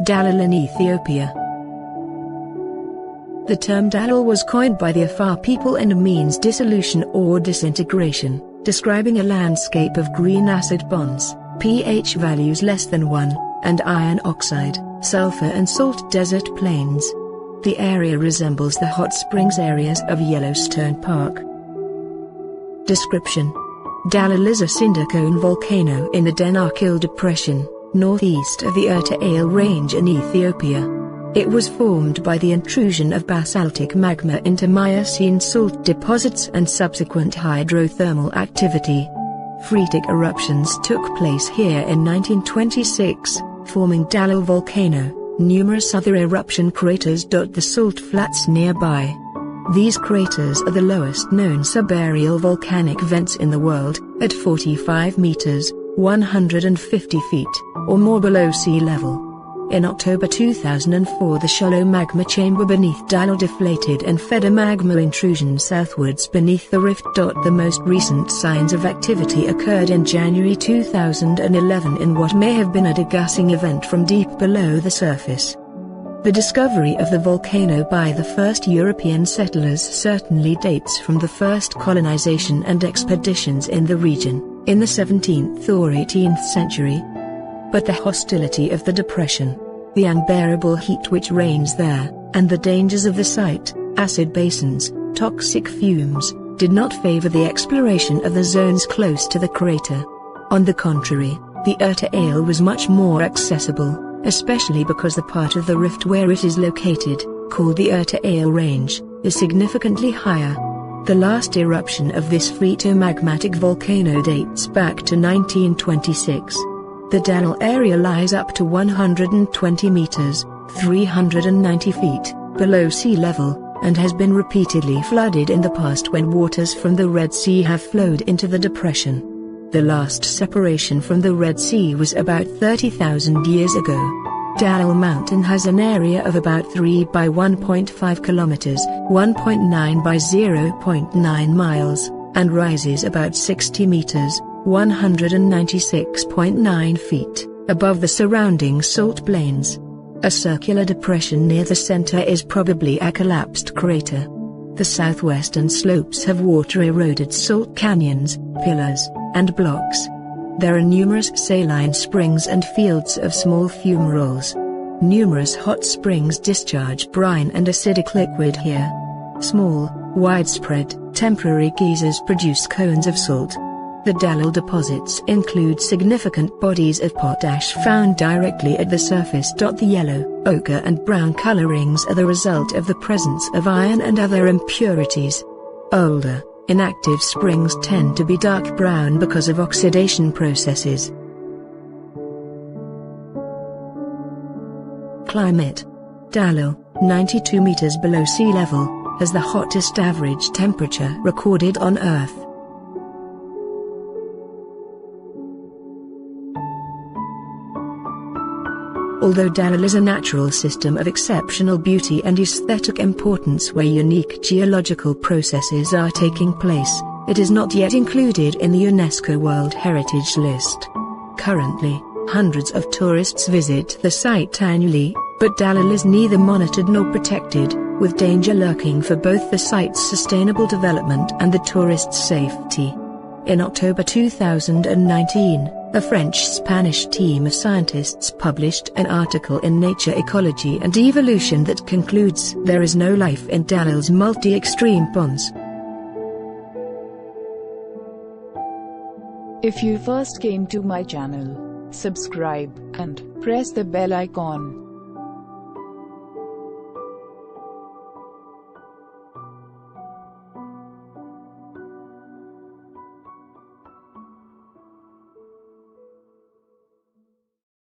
Dalal in Ethiopia. The term Dalal was coined by the Afar people and means dissolution or disintegration, describing a landscape of green acid bonds, pH values less than 1, and iron oxide, sulfur and salt desert plains. The area resembles the hot springs areas of Yellowstone Park. Description: Dalal is a cinder cone volcano in the Danakil Depression, northeast of the Erta Ale Range in Ethiopia. It was formed by the intrusion of basaltic magma into Miocene salt deposits and subsequent hydrothermal activity. Phreatic eruptions took place here in 1926, forming Dalal volcano. Numerous other eruption craters dot the salt flats nearby. These craters are the lowest known subaerial volcanic vents in the world, at 45 meters, 150 feet, or more below sea level. In October 2004, the shallow magma chamber beneath Dalal deflated and fed a magma intrusion southwards beneath the rift. The most recent signs of activity occurred in January 2011 in what may have been a degassing event from deep below the surface. The discovery of the volcano by the first European settlers certainly dates from the first colonization and expeditions in the region, in the 17th or 18th century. But the hostility of the depression, the unbearable heat which reigns there, and the dangers of the site, acid basins, toxic fumes, did not favor the exploration of the zones close to the crater. On the contrary, the Erta Ale was much more accessible, especially because the part of the rift where it is located, called the Erta Ale Range, is significantly higher. The last eruption of this phreatomagmatic volcano dates back to 1926. The Dalal area lies up to 120 meters, 390 feet, below sea level, and has been repeatedly flooded in the past when waters from the Red Sea have flowed into the depression. The last separation from the Red Sea was about 30,000 years ago. Dalal Mountain has an area of about 3 by 1.5 kilometers, 1.9 by 0.9 miles, and rises about 60 meters, 196.9 feet, above the surrounding salt plains. A circular depression near the center is probably a collapsed crater. The southwestern slopes have water-eroded salt canyons, pillars, and blocks. There are numerous saline springs and fields of small fumaroles. Numerous hot springs discharge brine and acidic liquid here. Small, widespread, temporary geysers produce cones of salt. The Dalal deposits include significant bodies of potash found directly at the surface. The yellow, ochre and brown colorings are the result of the presence of iron and other impurities. Older, inactive springs tend to be dark brown because of oxidation processes. Climate: Dalal, 92 meters below sea level, has the hottest average temperature recorded on Earth. Although Dalal is a natural system of exceptional beauty and aesthetic importance where unique geological processes are taking place, it is not yet included in the UNESCO World Heritage List. Currently, hundreds of tourists visit the site annually, but Dalal is neither monitored nor protected, with danger lurking for both the site's sustainable development and the tourists' safety. In October 2019, a French-Spanish team of scientists published an article in Nature Ecology and Evolution that concludes there is no life in Dalal's multi-extreme ponds. If you first came to my channel, subscribe and press the bell icon.